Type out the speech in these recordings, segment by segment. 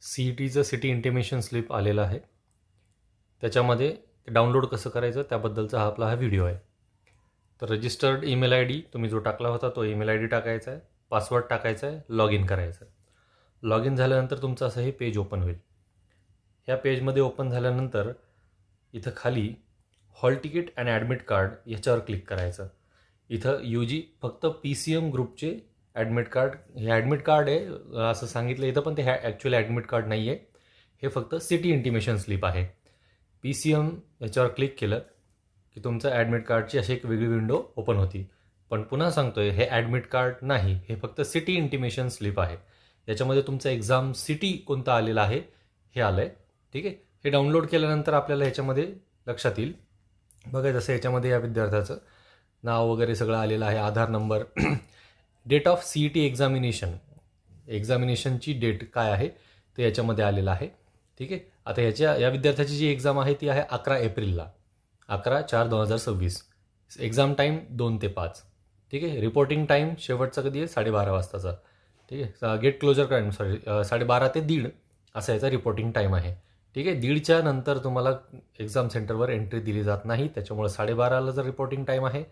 CETचं city intimation slip आलेलं आहे. त्याच्यामध्ये डाउनलोड कसं करायचं त्याबद्दलचा हा व्हिडिओ आहे. तर रजिस्टर्ड ईमेल आय डी तुम्ही जो टाकला होता तो ईमेल आय डी टाकायचा आहे, पासवर्ड टाकायचा आहे, लॉग इन करायचं आहे. लॉग इन झाल्यानंतर तुमचं असं हे पेज ओपन होईल. ह्या पेजमध्ये ओपन झाल्यानंतर इथं खाली hall ticket and admit card ह्याच्यावर क्लिक करायचं. इथं UG फक्त PCM ग्रुपचे ॲडमिट कार्ड, हे ॲडमिट कार्ड आहे असं सांगितलं इथं, पण ते ॲक्च्युअली ॲडमिट कार्ड नाही आहे. हे फक्त सिटी इंटिमेशन स्लिप आहे. PCM याच्यावर क्लिक केलं की तुमचं ॲडमिट कार्डची अशी एक वेगळी विंडो ओपन होती. पण पुन्हा सांगतोय हे ॲडमिट कार्ड नाही, हे फक्त सिटी इंटिमेशन स्लिप आहे. याच्यामध्ये तुमचं एक्झाम सिटी कोणता आलेला आहे हे आलं आहे. ठीक आहे. हे डाउनलोड केल्यानंतर आपल्याला ह्याच्यामध्ये लक्षात येईल बघा, जसं याच्यामध्ये या विद्यार्थ्याचं नाव वगैरे सगळं आलेलं आहे, Aadhaar number, date of CET एक्झामिनेशनची डेट काय आहे ते याच्यामध्ये आलेलं आहे. ठीक आहे. आता या विद्यार्थ्याची जी एक्झाम आहे ती आहे 11 एप्रिलला, 11/4/2026. एक्झाम टाईम 2 ते 5. ठीक आहे. रिपोर्टिंग टाईम शेवटचा कधी आहे 12:30 वाजताचा. ठीक आहे. गेट क्लोजर टाईम 12:30 ते 1:30 असा याचा रिपोर्टिंग टाईम आहे. ठीक आहे. 1:30च्या नंतर तुम्हाला एक्झाम सेंटरवर एंट्री दिली जात नाही. त्याच्यामुळे 12:30ला जर रिपोर्टिंग टाईम आहे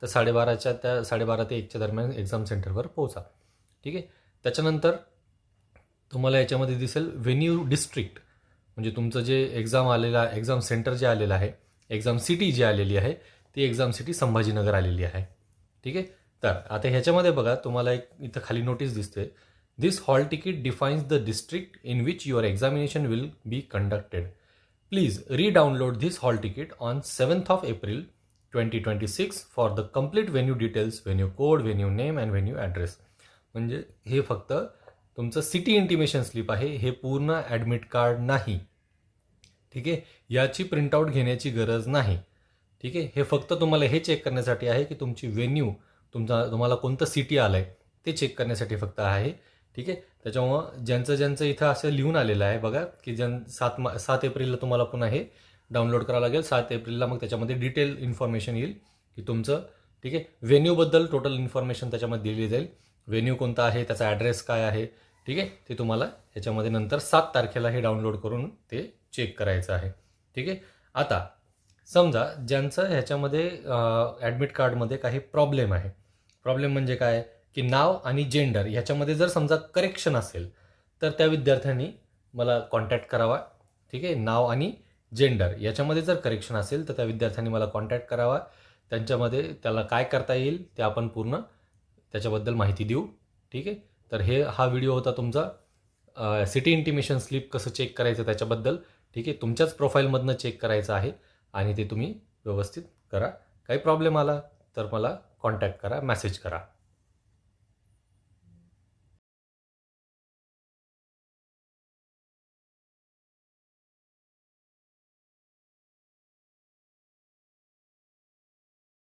तर 12:30 ते 1च्या दरम्यान एक्झाम सेंटरवर पोहोचा. ठीक आहे. त्याच्यानंतर तुम्हाला याच्यामध्ये दिसेल व्हेन्यू डिस्ट्रिक्ट, म्हणजे तुमचं जे एक्झाम सेंटर जे आलेलं आहे, एक्झाम सिटी जी आलेली आहे ती एक्झाम सिटी संभाजीनगर आलेली आहे. ठीक आहे. तर आता ह्याच्यामध्ये बघा तुम्हाला एक इथं खाली नोटीस दिसते, this hall ticket defines the district in which your examination will be conducted. Please redownload this hall ticket on 7th April 2026 for the complete venue details, venue code, venue name and venue address. म्हणजे हे फक्त तुमचं city intimation slip आहे, हे पूर्ण admit card नाही. ठीक आहे. याची प्रिंटआउट घेण्याची गरज नाही. ठीक आहे. हे फक्त तुम्हाला हे चेक करण्यासाठी आहे की तुमची व्हेन्यू, तुम्हाला कोणतं सिटी आलं आहे ते चेक करण्यासाठी फक्त आहे. ठीक आहे. त्याच्यामुळं ज्यांचं इथं असं लिहून आलेलं आहे बघा की 7 एप्रिलला तुम्हाला पुन्हा हे डाउनलोड करावं लागेल. 7 एप्रिलला मग त्याच्यामध्ये डिटेल इन्फॉर्मेशन येईल की तुमचं, ठीक आहे, व्हेन्यूबद्दल टोटल इन्फॉर्मेशन त्याच्यामध्ये दिली जाईल. व्हेन्यू कोणता आहे, त्याचा ॲड्रेस काय आहे, ठीक आहे, ते तुम्हाला ह्याच्यामध्ये नंतर 7 तारखेला हे डाउनलोड करून ते चेक करायचं आहे. ठीक आहे. आता समजा ज्यांचं ह्याच्यामध्ये ॲडमिट कार्डमध्ये काही प्रॉब्लेम आहे, प्रॉब्लेम म्हणजे काय की नाव आणि जेंडर ह्याच्यामध्ये जर समजा करेक्शन असेल तर त्या विद्यार्थ्यांनी मला कॉन्टॅक्ट करावा. ठीक आहे. नाव आणि जेंडर याच्यामध्ये जर करेक्शन असेल तर त्या विद्यार्थ्यांनी मला कॉन्टॅक्ट करावा. त्यांच्यामध्ये त्याला काय करता येईल ते आपण पूर्ण त्याच्याबद्दल माहिती देऊ. ठीक आहे. तर हा व्हिडिओ होता तुमचा सिटी इंटिमेशन स्लिप कसं चेक करायचं त्याच्याबद्दल. ठीक आहे. तुमच्याच प्रोफाईलमधनं चेक करायचं आहे आणि ते तुम्ही व्यवस्थित करा. काही प्रॉब्लेम आला तर मला कॉन्टॅक्ट करा, मेसेज करा.